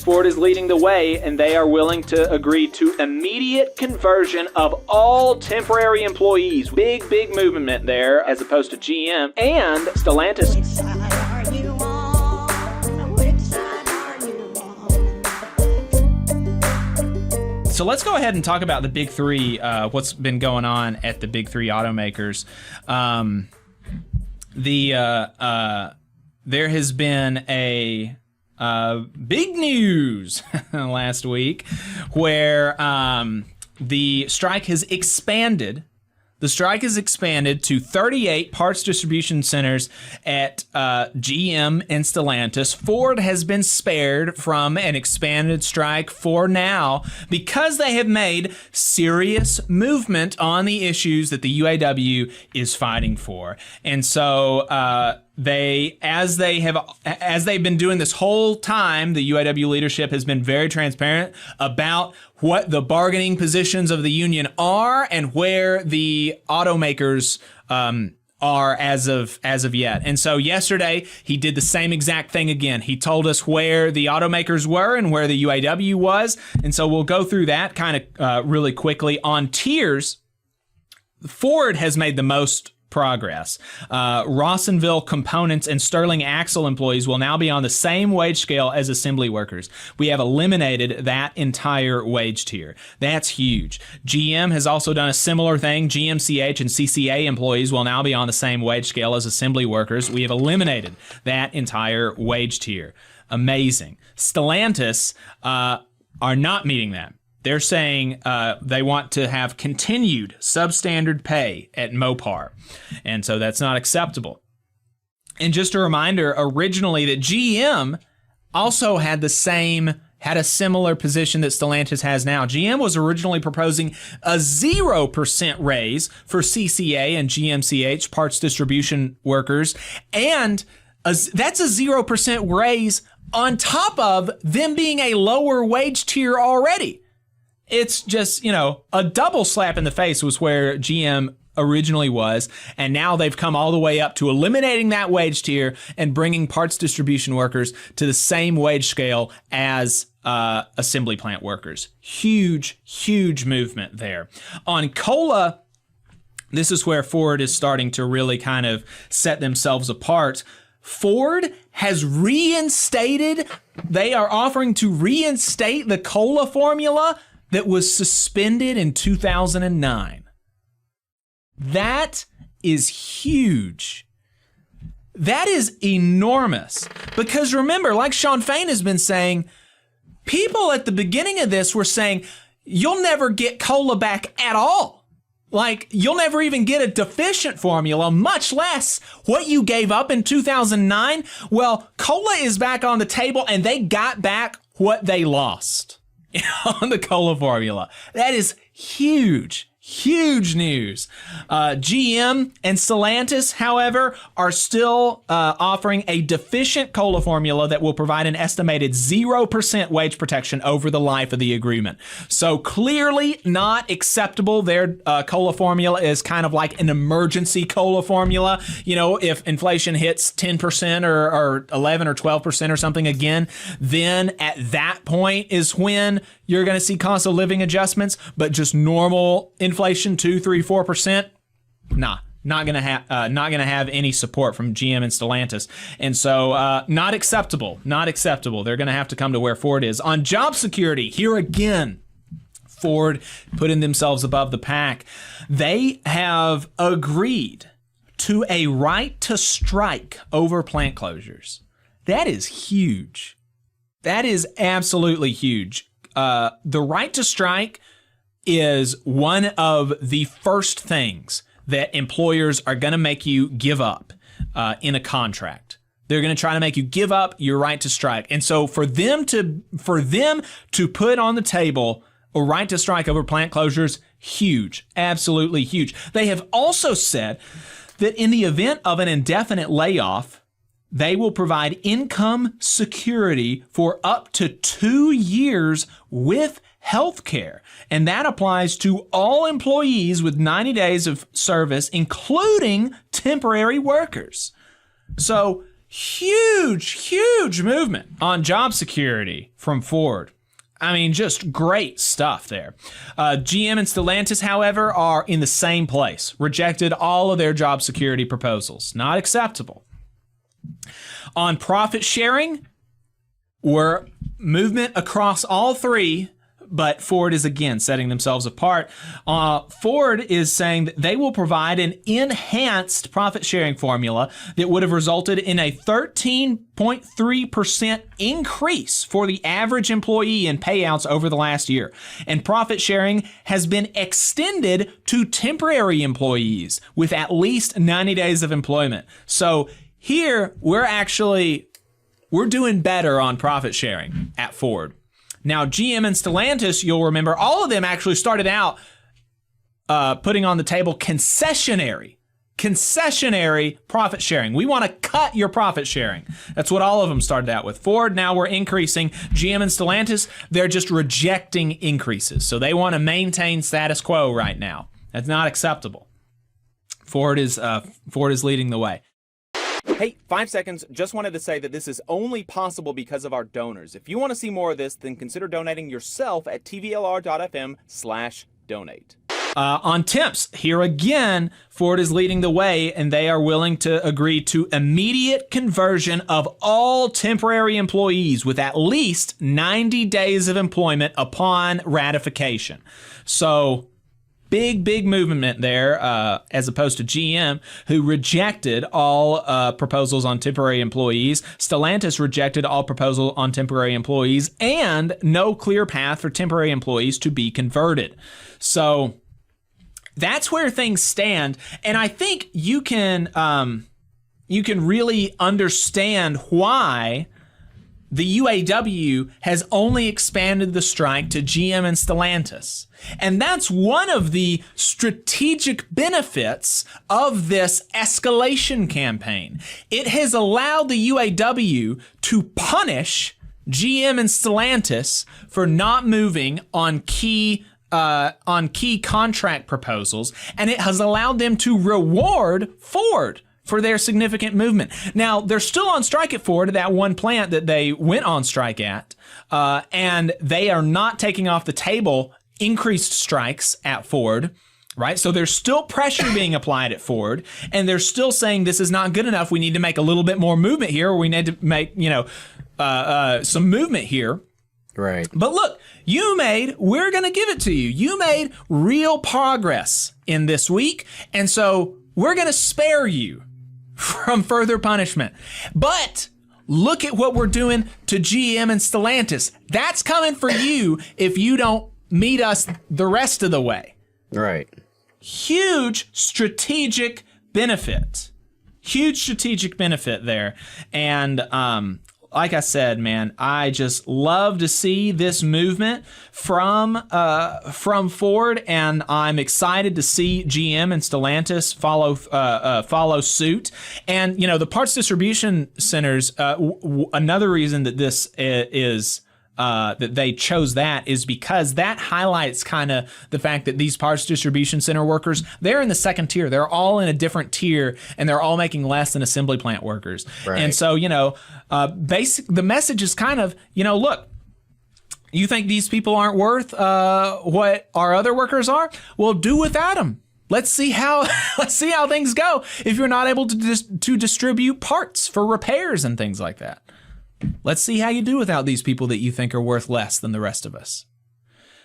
Ford is leading the way, and they are willing to agree to immediate conversion of all temporary employees. Big movement there, as opposed to GM and Stellantis. Which side are you on? Which side are you on? So let's go ahead and talk about the big three, what's been going on at the big three automakers. There has been a big news last week where the strike has expanded. The strike has expanded to 38 parts distribution centers at GM and Stellantis. Ford has been spared from an expanded strike for now because they have made serious movement on the issues that the UAW is fighting for. And so as they've been doing this whole time, the UAW leadership has been very transparent about what the bargaining positions of the union are and where the automakers are as of yet. And so yesterday he did the same exact thing again. He told us where the automakers were and where the UAW was. And so we'll go through that kind of really quickly. On tiers, Ford has made the most progress. Rawsonville Components and Sterling Axle employees will now be on the same wage scale as assembly workers. We have eliminated that entire wage tier. That's huge. GM has also done a similar thing. GMCH and CCA employees will now be on the same wage scale as assembly workers. We have eliminated that entire wage tier. Amazing. Stellantis are not meeting that. They're saying they want to have continued substandard pay at Mopar. And so that's not acceptable. And just a reminder, originally that GM also had a similar position that Stellantis has now. GM was originally proposing a 0% raise for CCA and GMCH parts distribution workers. And that's a 0% raise on top of them being a lower wage tier already. It's just, a double slap in the face was where GM originally was, and now they've come all the way up to eliminating that wage tier and bringing parts distribution workers to the same wage scale as assembly plant workers. Huge movement there. On COLA, this is where Ford is starting to really kind of set themselves apart. Ford has they are offering to reinstate the COLA formula that was suspended in 2009. That is huge. That is enormous. Because remember, like Shawn Fain has been saying, people at the beginning of this were saying, you'll never get COLA back at all. Like, you'll never even get a deficient formula, much less what you gave up in 2009. Well, COLA is back on the table, and they got back what they lost on the COLA formula. That is huge news. GM and Stellantis, however, are still offering a deficient COLA formula that will provide an estimated 0% wage protection over the life of the agreement. So clearly not acceptable. Their COLA formula is kind of like an emergency COLA formula. If inflation hits 10% or 11 or 12% or something again, then at that point is when you're going to see cost of living adjustments. But just normal inflation, 2, 3, 4%, not gonna have any support from GM and Stellantis. And so not acceptable. They're gonna have to come to where Ford is. On job security, here again, Ford putting themselves above the pack. They have agreed to a right to strike over plant closures. That is huge. That is absolutely huge. The right to strike is one of the first things that employers are going to make you give up in a contract. They're going to try to make you give up your right to strike. And so for them to put on the table a right to strike over plant closures, huge, absolutely huge. They have also said that in the event of an indefinite layoff, they will provide income security for up to 2 years with health care. And that applies to all employees with 90 days of service, including temporary workers. So huge movement on job security from Ford. I mean, just great stuff there. GM and Stellantis, however, are in the same place. Rejected all of their job security proposals. Not acceptable. On profit sharing, we're movement across all three, but Ford is again setting themselves apart. Ford is saying that they will provide an enhanced profit sharing formula that would have resulted in a 13.3% increase for the average employee in payouts over the last year. And profit sharing has been extended to temporary employees with at least 90 days of employment. So here we're doing better on profit sharing at Ford. Now, GM and Stellantis, you'll remember, all of them actually started out putting on the table concessionary profit sharing. We want to cut your profit sharing. That's what all of them started out with. Ford, now we're increasing. GM and Stellantis, they're just rejecting increases. So they want to maintain status quo right now. That's not acceptable. Ford is leading the way. Hey, 5 seconds. Just wanted to say that this is only possible because of our donors. If you want to see more of this, then consider donating yourself at tvlr.fm/donate. On temps, here again, Ford is leading the way, and they are willing to agree to immediate conversion of all temporary employees with at least 90 days of employment upon ratification. So, big movement there, as opposed to GM, who rejected all proposals on temporary employees. Stellantis rejected all proposals on temporary employees and no clear path for temporary employees to be converted. So that's where things stand, and I think you can really understand why the UAW has only expanded the strike to GM and Stellantis. And that's one of the strategic benefits of this escalation campaign. It has allowed the UAW to punish GM and Stellantis for not moving on key contract proposals, and it has allowed them to reward Ford for their significant movement. Now, they're still on strike at Ford, that one plant that they went on strike at, and they are not taking off the table increased strikes at Ford, right? So there's still pressure being applied at Ford, and they're still saying this is not good enough. We need to make a little bit more movement here, or we need to make, some movement here. Right. But look, we're going to give it to you. You made real progress in this week, and so we're going to spare you from further punishment. But look at what we're doing to GM and Stellantis. That's coming for you if you don't meet us the rest of the way. Right. Huge strategic benefit. Huge strategic benefit there. And like I said, man, I just love to see this movement from Ford, and I'm excited to see GM and Stellantis follow suit. And the parts distribution centers. Another reason that this is. That they chose that is because that highlights kind of the fact that these parts distribution center workers, they're in the second tier. They're all in a different tier, and they're all making less than assembly plant workers. Right. And so, the message is kind of, look, you think these people aren't worth what our other workers are? Well, do without them. Let's see how things go if you're not able to distribute parts for repairs and things like that. Let's see how you do without these people that you think are worth less than the rest of us.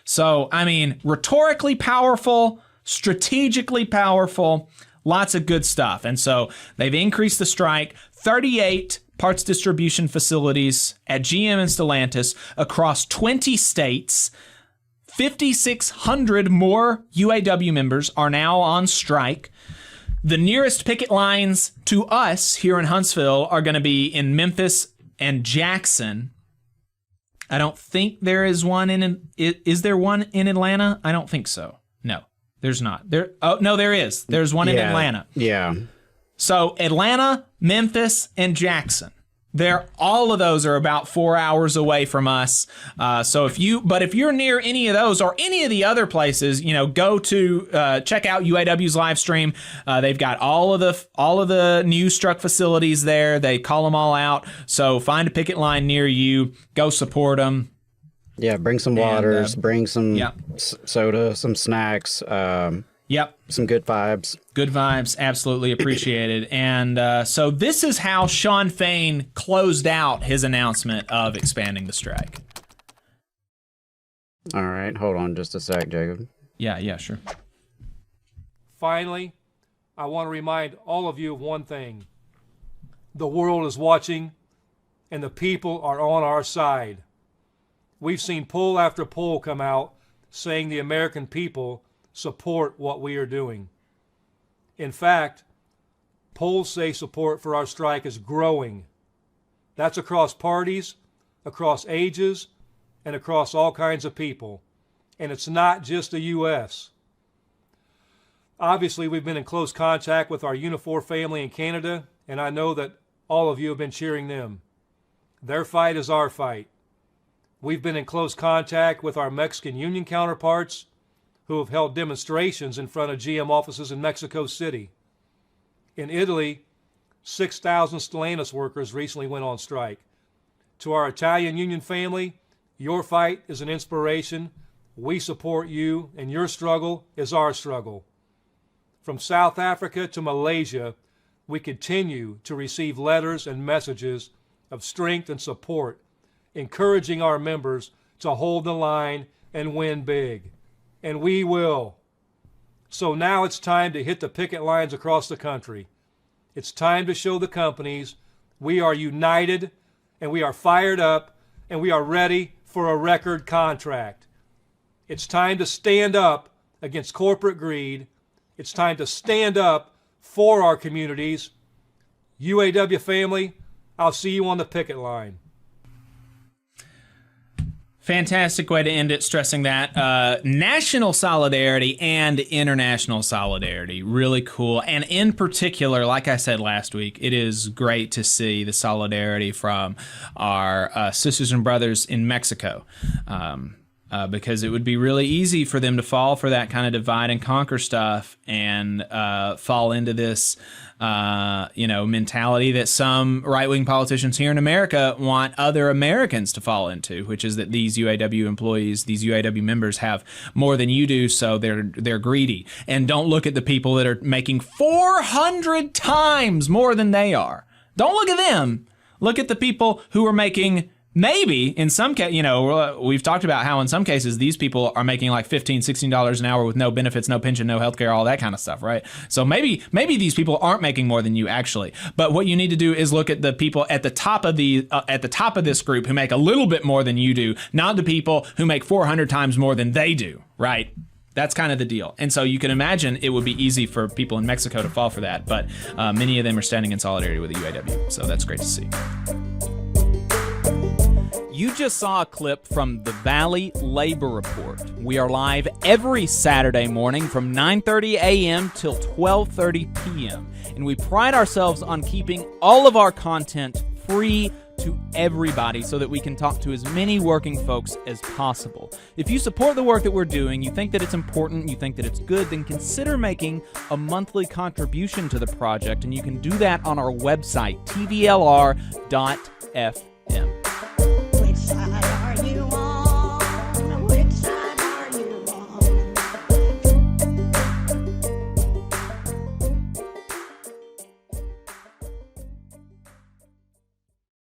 So, I mean, rhetorically powerful, strategically powerful, lots of good stuff. And so they've increased the strike, 38 parts distribution facilities at GM and Stellantis across 20 states. 5,600 more UAW members are now on strike. The nearest picket lines to us here in Huntsville are going to be in Memphis and Jackson. I don't think there is one is there one in Atlanta? I don't think so. No, there's not. There is. There's one in Atlanta. Yeah. So Atlanta, Memphis, and Jackson. All of those are about 4 hours away from us. So if you're near any of those or any of the other places, go to check out UAW's live stream. They've got all of the new struck facilities there. They call them all out. So find a picket line near you. Go support them. Yeah, bring some waters, bring some soda, some snacks. Yep. Some good vibes. Good vibes, absolutely appreciated. And so this is how Shawn Fain closed out his announcement of expanding the strike. All right, hold on just a sec, Jacob. Yeah, sure. Finally, I want to remind all of you of one thing. The world is watching, and the people are on our side. We've seen poll after poll come out saying the American people support what we are doing. In fact, polls say support for our strike is growing. That's across parties, across ages, and across all kinds of people. And it's not just the U.S. Obviously, we've been in close contact with our Unifor family in Canada, and I know that all of you have been cheering them. Their fight is our fight. We've been in close contact with our Mexican union counterparts, who have held demonstrations in front of GM offices in Mexico City. In Italy, 6,000 Stellantis workers recently went on strike. To our Italian union family, your fight is an inspiration. We support you, and your struggle is our struggle. From South Africa to Malaysia, we continue to receive letters and messages of strength and support, encouraging our members to hold the line and win big. And we will. So now it's time to hit the picket lines across the country. It's time to show the companies we are united, and we are fired up, and we are ready for a record contract. It's time to stand up against corporate greed. It's time to stand up for our communities. UAW family, I'll see you on the picket line. Fantastic way to end it, stressing that national solidarity and international solidarity. Really cool. And in particular, like I said last week, it is great to see the solidarity from our sisters and brothers in Mexico. Because it would be really easy for them to fall for that kind of divide and conquer stuff and fall into this mentality that some right-wing politicians here in America want other Americans to fall into, which is that these UAW employees, these UAW members have more than you do, so they're greedy. And don't look at the people that are making 400 times more than they are. Don't look at them. Look at the people who are making maybe in some case, we've talked about how in some cases these people are making like $15, $16 an hour with no benefits, no pension, no healthcare, all that kind of stuff, right? So maybe these people aren't making more than you actually. But what you need to do is look at the people at the top of this group who make a little bit more than you do, not the people who make 400 times more than they do, right? That's kind of the deal. And so you can imagine it would be easy for people in Mexico to fall for that, but many of them are standing in solidarity with the UAW. So that's great to see. You just saw a clip from the Valley Labor Report. We are live every Saturday morning from 9:30 a.m. till 12:30 p.m. And we pride ourselves on keeping all of our content free to everybody so that we can talk to as many working folks as possible. If you support the work that we're doing, you think that it's important, you think that it's good, then consider making a monthly contribution to the project, and you can do that on our website, tvlr.fm.